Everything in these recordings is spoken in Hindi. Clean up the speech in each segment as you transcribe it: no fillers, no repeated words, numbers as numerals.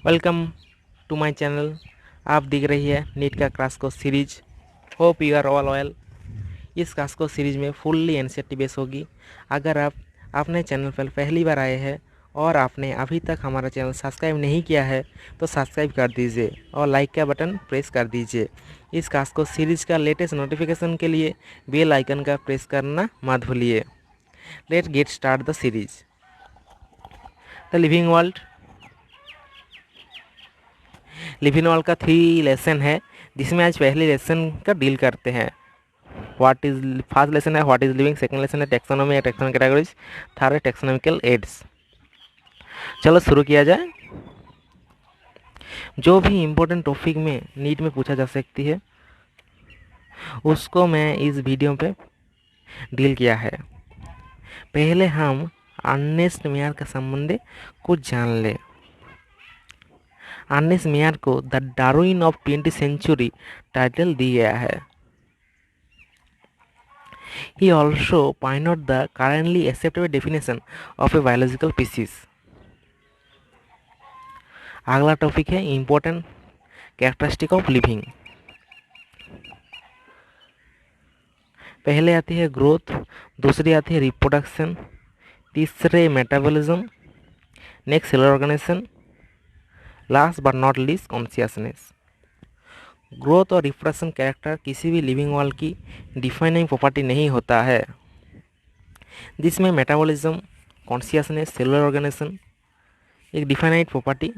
Welcome to my channel. आप दिख रही है नीट का class course series. Hope you are all well. इस क्लास कोर्स सीरीज में फुल्ली एनसीईआरटी बेस होगी। अगर आप अपने चैनल पर पहली बार आए हैं और आपने अभी तक हमारा चैनल सब्सक्राइब नहीं किया है तो सब्सक्राइब कर दीजिए और लाइक का बटन प्रेस कर दीजिए। इस क्लास कोर्स सीरीज का लेटेस्ट नोटिफिकेशन के लिए बेल आइकन का प्रेस करना मत भूलिए। Let's get start the series. The living world. Living world का 3 लेसन है जिसमें आज पहले लेसन का डील करते हैं। व्हाट इज फर्स्ट लेसन है what is living, second lesson है टेक्सोनॉमी या टेक्सोनॉमी कैटेगरीज, थर्ड है टेक्सोनॉमिकल एड्स। चलो शुरू किया जाए। जो भी इम्पोर्टेंट टॉपिक में नीट में पूछा जा सकती है उसको मैं इस वीडियो पे डील किया है। पहले हम अर्नेस्ट मेयर का संबंध कुछ जान ले। अर्नेस्ट मेयर को the Darwin of 20th century title दिया गया है। He also pioneered the currently accepted definition of a biological species. अगला टॉपिक है इम्पोर्टेंट कैरेक्टरिस्टिक ऑफ लिविंग। पहले आती है ग्रोथ, दूसरी आती है रिप्रोडक्शन, तीसरे metabolism, next cellular organisation, last but not least consciousness. Growth और रिप्रोडक्शन कैरेक्टर किसी भी लिविंग वर्ल्ड की डिफाइनिंग प्रॉपर्टी नहीं होता है, जिसमें मेटाबॉलिज्म, कॉन्शियसनेस, सेलुलर ऑर्गेनाइजेशन एक डिफाइनाइट प्रॉपर्टी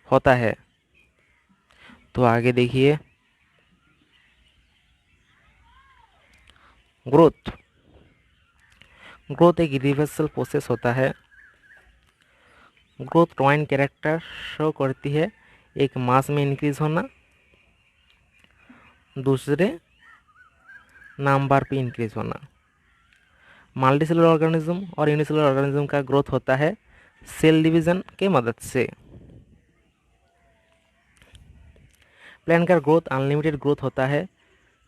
होता है। तो आगे देखिए। ग्रोथ ग्रोथ एक रिवर्सल प्रोसेस होता है। ग्रोथ ट्वाइन कैरेक्टर शो करती है, एक मास में इंक्रीज होना, दूसरे नंबर पे इंक्रीज होना। मल्टीसेलुलर ऑर्गेनिज्म और यूनिसेलुलर ऑर्गेनिज्म का ग्रोथ होता है सेल डिवीजन के मदद से। प्लांट का ग्रोथ अनलिमिटेड ग्रोथ होता है,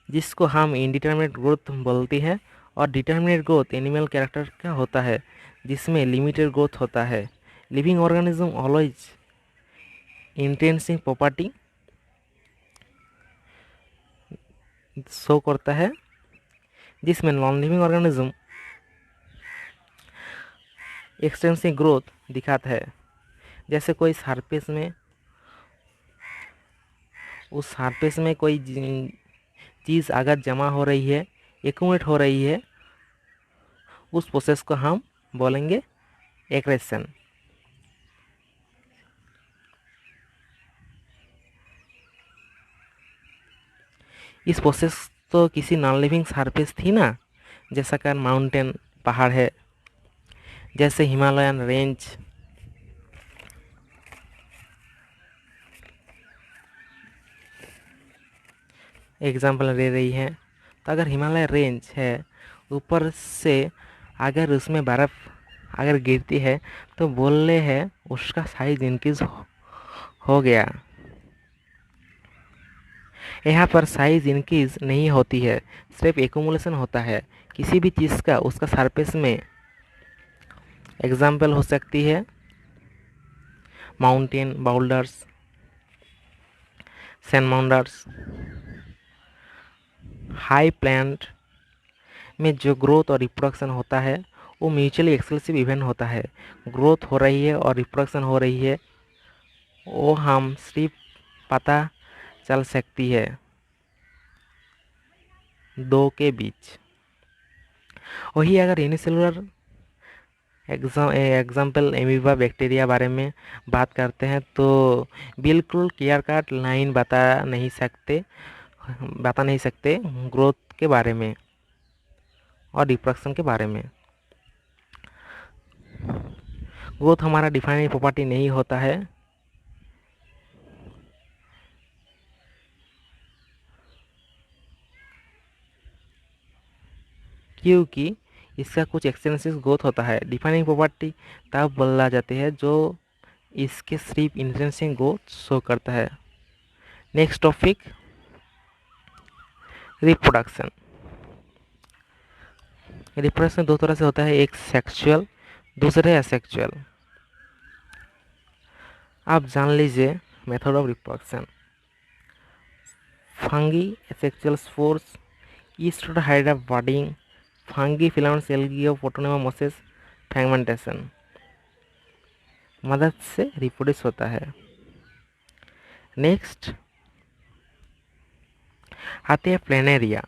जिसको हम इनडिटर्मिनेट ग्रोथ बोलती है, और डिटर्मिनेट ग्रोथ एनिमल कैरेक्टर का होता है, जिसमें लिमिटेड ग्रोथ होता है। Living organism always intensive property show करता है, जिसमें non living organism extensive growth दिखाता है। जैसे कोई सरफेस में उस सरफेस में कोई चीज़ अगर जमा हो रही है, एक्यूमुलेट हो रही है, उस प्रोसेस को हम बोलेंगे एक्रेशन। इस प्रोसेस तो किसी नॉन लिविंग सरफेस थी ना, जैसा कि माउंटेन पहाड़ है, जैसे हिमालयन रेंज, एग्जाम्पल ले रही है। तो अगर हिमालय रेंज है, ऊपर से अगर उसमें बर्फ़ अगर गिरती है तो बोल रहे हैं उसका साइज इंक्रीज हो गया। यहाँ पर साइज इंक्रीज नहीं होती है, सिर्फ एक्यूमुलेशन होता है किसी भी चीज़ का उसका सरफेस में। एग्जाम्पल हो सकती है mountain, boulders, sand mounders. High plant में जो ग्रोथ और रिप्रोडक्शन होता है वो म्यूचुअली एक्सक्लूसिव इवेंट होता है। ग्रोथ हो रही है और रिप्रोडक्शन हो रही है, वो हम सिर्फ पता चल सकती है दो के बीच। वही अगर यूनिसेलुलर एग्जाम्पल एमीबा बैक्टीरिया बारे में बात करते हैं तो बिल्कुल क्लियर कट लाइन बता नहीं सकते ग्रोथ के बारे में और रिप्रोडक्शन के बारे में। ग्रोथ हमारा डिफाइनिंग प्रॉपर्टी नहीं होता है, क्योंकि इसका कुछ एक्सटेंसिव ग्रोथ होता है। डिफाइनिंग प्रॉपर्टी तब बोला जाती है जो इसके सिर्फ इंटेंसिव ग्रोथ शो करता है। Next topic reproduction. रिप्रोडक्शन दो तरह से होता है, एक सेक्सुअल, दूसरे असेक्सुअल। आप जान लीजिए method of reproduction. Fungi sexual spores, yeast hide of budding, fungi filaments algae of protonema mosses, fragmentation मदद से रिप्रोड्यूस होता है। नेक्स्ट आते हैं प्लेनेरिया,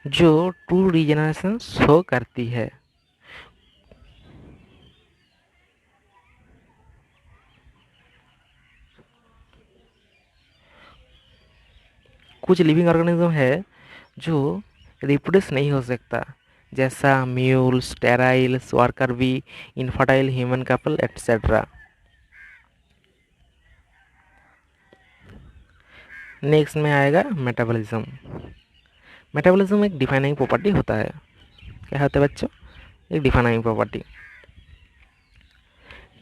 जो ट्रू रीजनरेशन शो करती है। कुछ लिविंग ऑर्गेनिज्म है जो रिप्रोड्यूस नहीं हो सकता, जैसा mule, sterile, worker bee, infertile human couple etcetera. Next में आएगा मेटाबॉलिज्म। मेटाबॉलिज्म एक डिफाइनिंग प्रॉपर्टी होता है। क्या होता है बच्चों? एक डिफाइनिंग प्रॉपर्टी।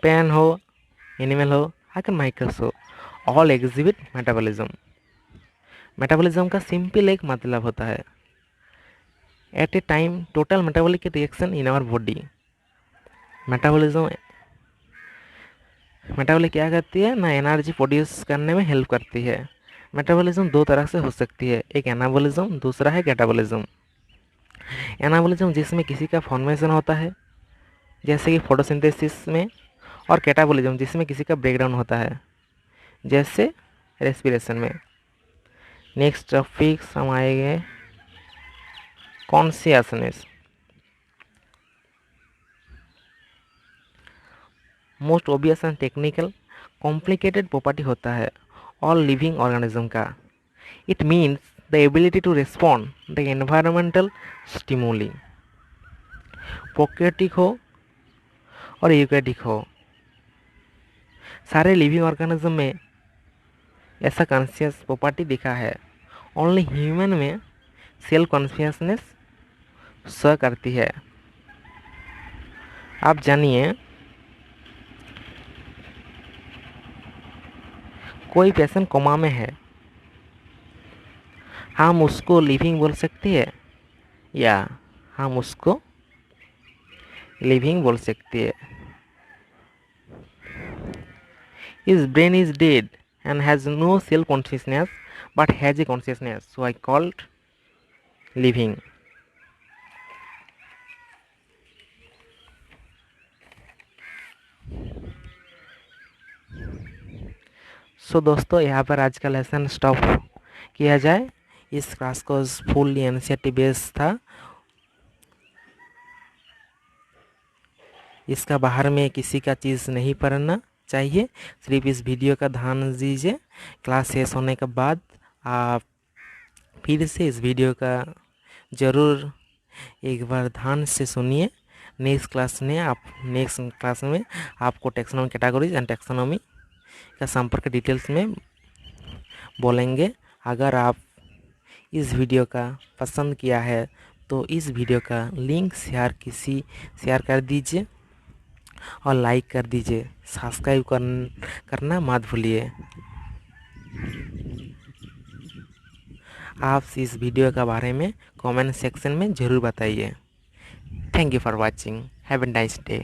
पेन हो, एनिमल हो, आकर माइक्रोस हो, ऑल एग्जिबिट मेटाबॉलिज्म। मेटाबॉलिज्म का सिंपल एक मतलब होता है at a time total metabolic reaction in our body. Metabolism क्या करती है ना, एनर्जी प्रोड्यूस करने में हेल्प करती है। मेटाबॉलिज्म दो तरह से हो सकती है, एक एनाबॉलिज्म, दूसरा है कैटाबॉलिज्म। एनाबॉलिज्म जिसमें किसी का फॉर्मेशन होता है जैसे कि फोटोसिंथेसिस में, और कैटाबॉलिज्म जिसमें किसी का ब्रेकडाउन होता है जैसे रेस्पिरेशन में। नेक्स्ट टॉपिक्स हम आएंगे consciousness. Most obvious and technical complicated property होता है ऑल लिविंग ऑर्गेनिज्म का। It means the ability to respond the environmental stimuli, prokaryotic हो और यूकैरियोटिक हो, सारे लिविंग ऑर्गेनिज्म में ऐसा कॉन्शियस प्रॉपर्टी दिखा है। ओनली ह्यूमन में सेल्फ कॉन्शियसनेस शो करती है। आप जानिए, कोई पेशेंट कोमा में है, हम उसको लिविंग बोल सकते हैं या हम उसको लिविंग बोल सकते हैं। His brain is dead and has no self consciousness but has a consciousness, so I called living. सो दोस्तों, यहाँ पर आज का लेसन स्टॉप किया जाए। इस क्लास को फुल्ली एनसीईआरटी बेस्ड था। इसका बाहर में किसी का चीज़ नहीं पढ़ना चाहिए, सिर्फ इस वीडियो का ध्यान दीजिए। क्लास शेष होने के बाद आप फिर से इस वीडियो का ज़रूर एक बार ध्यान से सुनिए। नेक्स्ट क्लास में आपको टैक्सोनॉमी, कैटेगरीज एंड टैक्सोनॉमी का संपर्क डिटेल्स में बोलेंगे। अगर आप इस वीडियो का पसंद किया है तो इस वीडियो का लिंक शेयर कर दीजिए और लाइक कर दीजिए। सब्सक्राइब करना मत भूलिए। आप इस वीडियो के बारे में कमेंट सेक्शन में ज़रूर बताइए। Thank you for watching. Have a nice day.